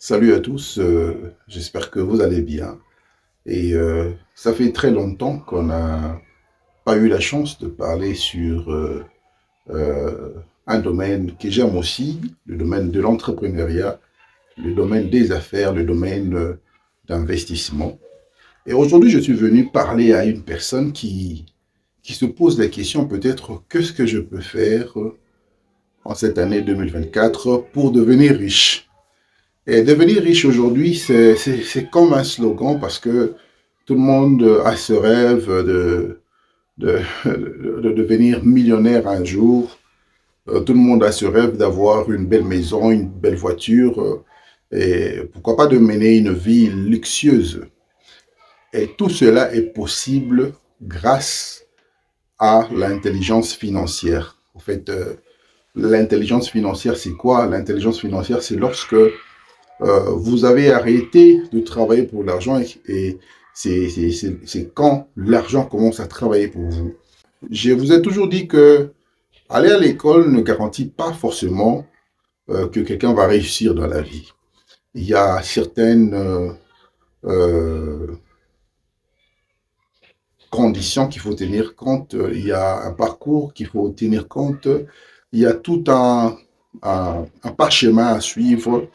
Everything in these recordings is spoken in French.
Salut à tous, j'espère que vous allez bien. Ça fait très longtemps qu'on n'a pas eu la chance de parler sur euh, un domaine que j'aime aussi, le domaine de l'entrepreneuriat, le domaine des affaires, le domaine d'investissement. Et aujourd'hui, je suis venu parler à une personne qui se pose la question peut-être qu'est-ce que je peux faire en cette année 2024 pour devenir riche. Et devenir riche aujourd'hui, c'est comme un slogan parce que tout le monde a ce rêve de, de devenir millionnaire un jour. Tout le monde a ce rêve d'avoir une belle maison, une belle voiture et pourquoi pas de mener une vie luxueuse. Et tout cela est possible grâce à l'intelligence financière. En fait, l'intelligence financière, c'est quoi? L'intelligence financière, c'est lorsque vous avez arrêté de travailler pour l'argent et c'est quand l'argent commence à travailler pour vous. Je vous ai toujours dit que aller à l'école ne garantit pas forcément que quelqu'un va réussir dans la vie. Il y a certaines euh, conditions qu'il faut tenir compte, il y a un parcours qu'il faut tenir compte, il y a tout un parchemin à suivre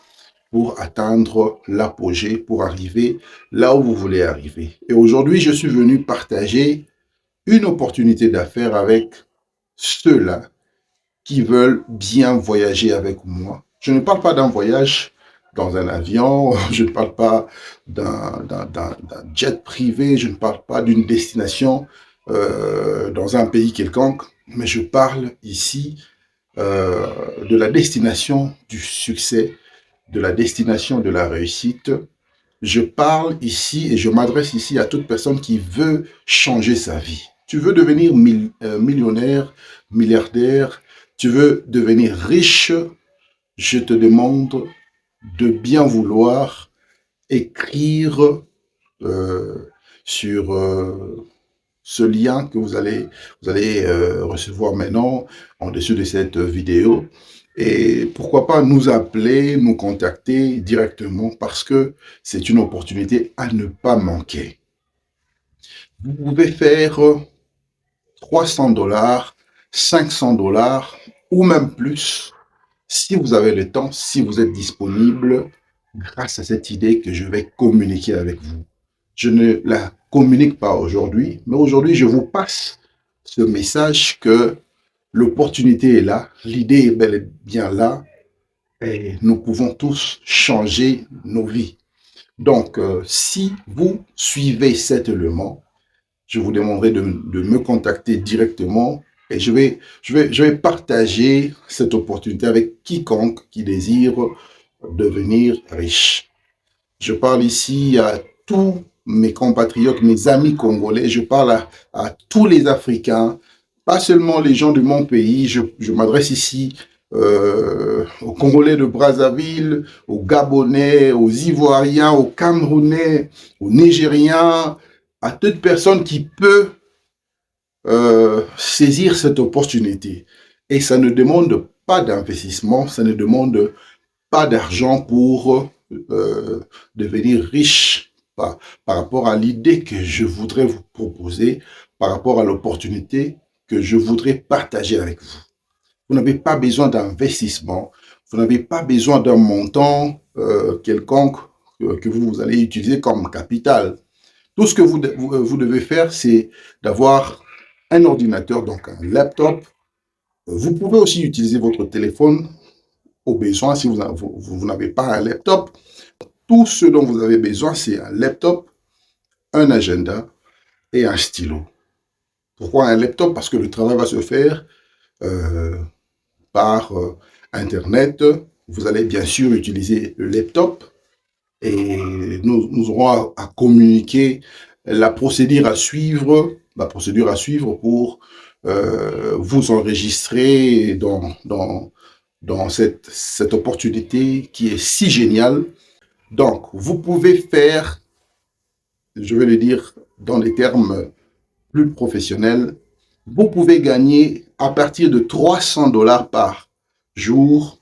pour atteindre l'apogée, pour arriver là où vous voulez arriver. Et aujourd'hui, je suis venu partager une opportunité d'affaires avec ceux-là qui veulent bien voyager avec moi. Je ne parle pas d'un voyage dans un avion, je ne parle pas d'un jet privé, je ne parle pas d'une destination dans un pays quelconque, mais je parle ici de la destination du succès, de la destination de la réussite. Je parle ici et je m'adresse ici à toute personne qui veut changer sa vie. Tu veux devenir millionnaire, milliardaire, tu veux devenir riche, je te demande de bien vouloir écrire euh, sur ce lien que vous allez recevoir maintenant en dessous de cette vidéo. Et pourquoi pas nous appeler, nous contacter directement parce que c'est une opportunité à ne pas manquer. Vous pouvez faire 300 $, 500 $ ou même plus si vous avez le temps, si vous êtes disponible, grâce à cette idée que je vais communiquer avec vous. Je ne la communique pas aujourd'hui, mais aujourd'hui, je vous passe ce message que l'opportunité est là, l'idée est bel et bien là, et nous pouvons tous changer nos vies. Donc, si vous suivez cet élément, je vous demanderai de me contacter directement et je vais partager cette opportunité avec quiconque qui désire devenir riche. Je parle ici à tous mes compatriotes, mes amis congolais, je parle à tous les Africains, pas seulement les gens de mon pays, je m'adresse ici aux Congolais de Brazzaville, aux Gabonais, aux Ivoiriens, aux Camerounais, aux Nigériens, à toute personne qui peut saisir cette opportunité. Et ça ne demande pas d'investissement, ça ne demande pas d'argent pour devenir riche par rapport à l'idée que je voudrais vous proposer, par rapport à l'opportunité que je voudrais partager avec vous. Vous n'avez pas besoin d'investissement, vous n'avez pas besoin d'un montant quelconque que vous allez utiliser comme capital. Tout ce que vous devez faire, c'est d'avoir un ordinateur, donc un laptop. Vous pouvez aussi utiliser votre téléphone au besoin si vous n'avez pas un laptop. Tout ce dont vous avez besoin, c'est un laptop, un agenda et un stylo. Pourquoi un laptop? Parce que le travail va se faire euh, par Internet. Vous allez bien sûr utiliser le laptop et nous aurons à communiquer la procédure à suivre pour vous enregistrer dans cette opportunité qui est si géniale. Donc, vous pouvez faire, je vais le dire dans les termes plus professionnels, vous pouvez gagner à partir de 300 $ par jour,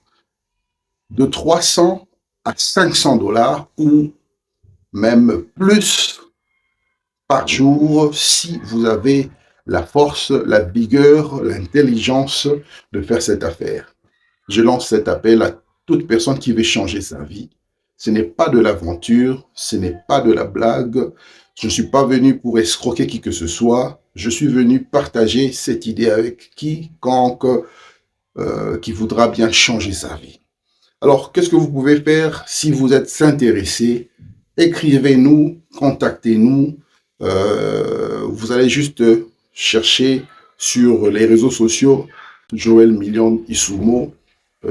de 300 à 500 $ ou même plus par jour si vous avez la force, la vigueur, l'intelligence de faire cette affaire. Je lance cet appel à toute personne qui veut changer sa vie. Ce n'est pas de l'aventure, ce n'est pas de la blague. Je ne suis pas venu pour escroquer qui que ce soit. Je suis venu partager cette idée avec quiconque qui voudra bien changer sa vie. Alors, qu'est-ce que vous pouvez faire si vous êtes intéressé? Écrivez-nous, contactez-nous. Vous allez juste chercher sur les réseaux sociaux Joël Million Isumo,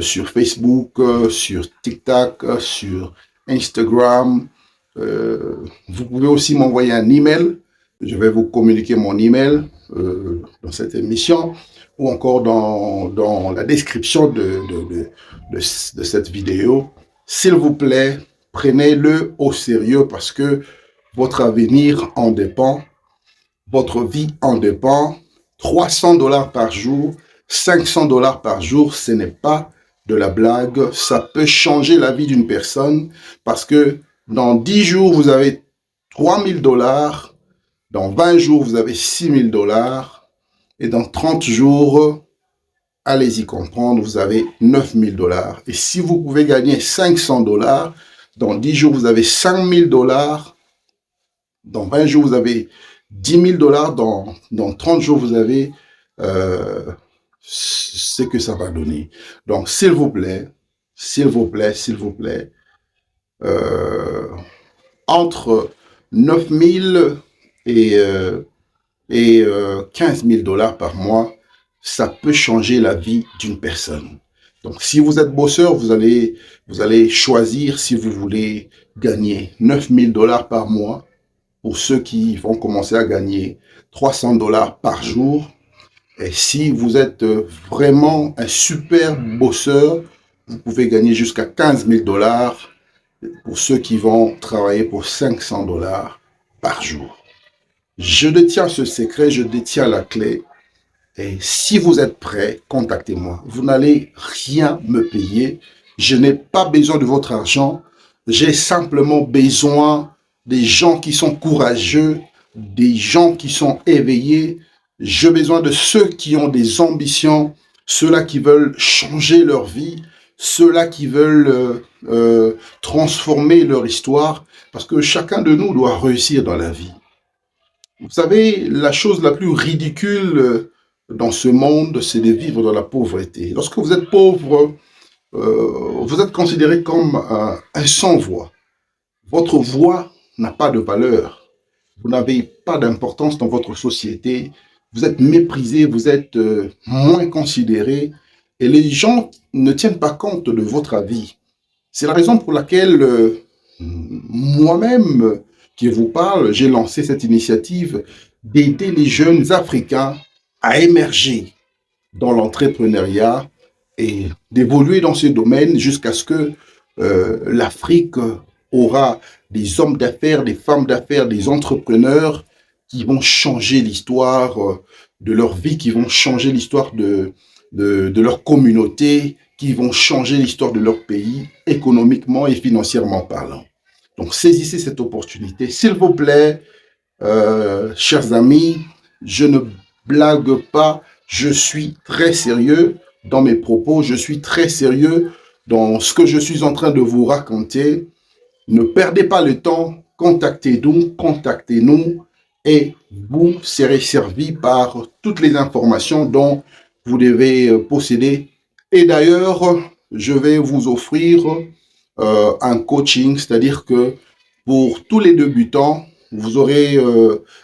sur Facebook, sur TikTok, sur Instagram. Vous pouvez aussi m'envoyer un email. Je vais vous communiquer mon email dans cette émission ou encore dans la description de cette vidéo. S'il vous plaît, prenez-le au sérieux parce que votre avenir en dépend, votre vie en dépend. 300 $ par jour, 500 $ par jour, ce n'est pas de la blague. Ça peut changer la vie d'une personne parce que dans 10 jours, vous avez 3000 $. Dans 20 jours, vous avez 6000 $. Et dans 30 jours, allez-y comprendre, vous avez 9000 $. Et si vous pouvez gagner 500 $, dans 10 jours, vous avez 5000 $. Dans 20 jours, vous avez 10 000 $. Dans 30 jours, vous avez ce que ça va donner. Donc, s'il vous plaît, s'il vous plaît, s'il vous plaît, entre 9000 et 15 000 $ par mois, ça peut changer la vie d'une personne. Donc, si vous êtes bosseur, vous allez choisir si vous voulez gagner 9000 $ par mois. Pour ceux qui vont commencer à gagner 300 $ par jour. Et si vous êtes vraiment un super bosseur, vous pouvez gagner jusqu'à 15 000 $ pour ceux qui vont travailler pour 500 $ par jour. Je détiens ce secret, je détiens la clé. Et si vous êtes prêts, contactez-moi. Vous n'allez rien me payer. Je n'ai pas besoin de votre argent. J'ai simplement besoin des gens qui sont courageux, des gens qui sont éveillés. J'ai besoin de ceux qui ont des ambitions, ceux-là qui veulent changer leur vie, ceux-là qui veulent transformer leur histoire, parce que chacun de nous doit réussir dans la vie. Vous savez, la chose la plus ridicule dans ce monde, c'est de vivre dans la pauvreté. Lorsque vous êtes pauvre, vous êtes considéré comme un sans-voix. Votre voix n'a pas de valeur. Vous n'avez pas d'importance dans votre société. Vous êtes méprisé, vous êtes moins considéré. Et les gens ne tiennent pas compte de votre avis. C'est la raison pour laquelle moi-même, qui vous parle, j'ai lancé cette initiative d'aider les jeunes Africains à émerger dans l'entrepreneuriat et d'évoluer dans ce domaine jusqu'à ce que l'Afrique aura des hommes d'affaires, des femmes d'affaires, des entrepreneurs qui vont changer l'histoire de leur vie, qui vont changer l'histoire de leur communauté, qui vont changer l'histoire de leur pays, économiquement et financièrement parlant. Donc, saisissez cette opportunité. S'il vous plaît, chers amis, je ne blague pas, je suis très sérieux dans mes propos, je suis très sérieux dans ce que je suis en train de vous raconter. Ne perdez pas le temps, contactez-nous et vous serez servi par toutes les informations dont vous devez posséder. Et d'ailleurs, je vais vous offrir un coaching, c'est-à-dire que pour tous les débutants, vous aurez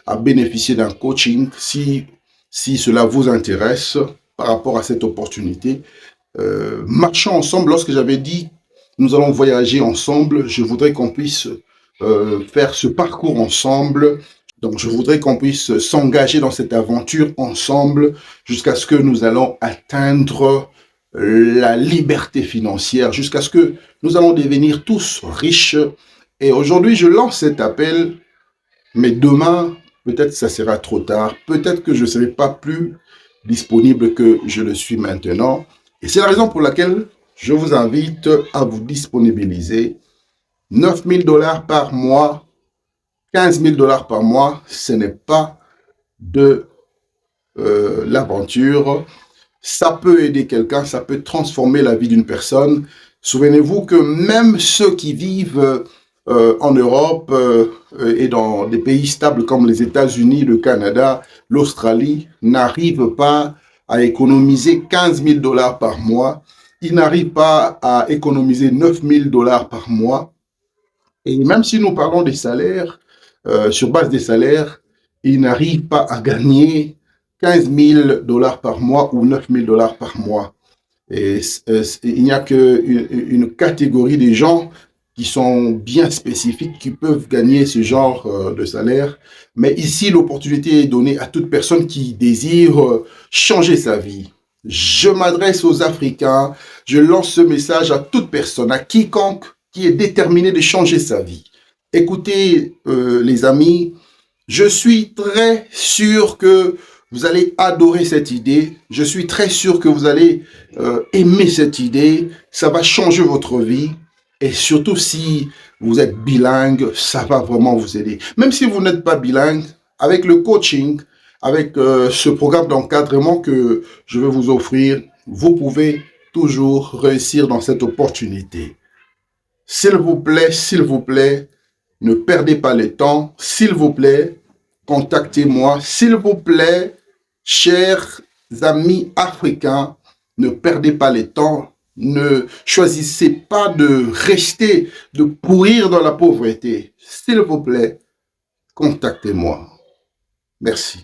à bénéficier d'un coaching si cela vous intéresse par rapport à cette opportunité. Marchons ensemble. Lorsque j'avais dit nous allons voyager ensemble, je voudrais qu'on puisse faire ce parcours ensemble. Donc, je voudrais qu'on puisse s'engager dans cette aventure ensemble jusqu'à ce que nous allons atteindre la liberté financière, jusqu'à ce que nous allons devenir tous riches. Et aujourd'hui, je lance cet appel, mais demain, peut-être ça sera trop tard. Peut-être que je ne serai pas plus disponible que je le suis maintenant. Et c'est la raison pour laquelle je vous invite à vous disponibiliser. 9 000 $ par mois, 15 000 $ par mois, ce n'est pas de l'aventure. Ça peut aider quelqu'un, ça peut transformer la vie d'une personne. Souvenez-vous que même ceux qui vivent en Europe et dans des pays stables comme les États-Unis, le Canada, l'Australie, n'arrivent pas à économiser 15 000 $ par mois. Ils n'arrivent pas à économiser 9 000 $ par mois. Et même si nous parlons des salaires, sur base des salaires, ils n'arrivent pas à gagner 15 000 $ par mois ou 9 000 $ par mois. Et il n'y a qu'une catégorie de gens qui sont bien spécifiques, qui peuvent gagner ce genre de salaire. Mais ici, l'opportunité est donnée à toute personne qui désire changer sa vie. Je m'adresse aux Africains, je lance ce message à toute personne, à quiconque qui est déterminé de changer sa vie. Écoutez, les amis, je suis très sûr que vous allez adorer cette idée. Je suis très sûr que vous allez aimer cette idée. Ça va changer votre vie. Et surtout si vous êtes bilingue, ça va vraiment vous aider. Même si vous n'êtes pas bilingue, avec le coaching, avec ce programme d'encadrement que je vais vous offrir, vous pouvez toujours réussir dans cette opportunité. S'il vous plaît, ne perdez pas le temps. S'il vous plaît, contactez-moi. S'il vous plaît, chers amis africains, ne perdez pas le temps. Ne choisissez pas de rester, de pourrir dans la pauvreté. S'il vous plaît, contactez-moi. Merci.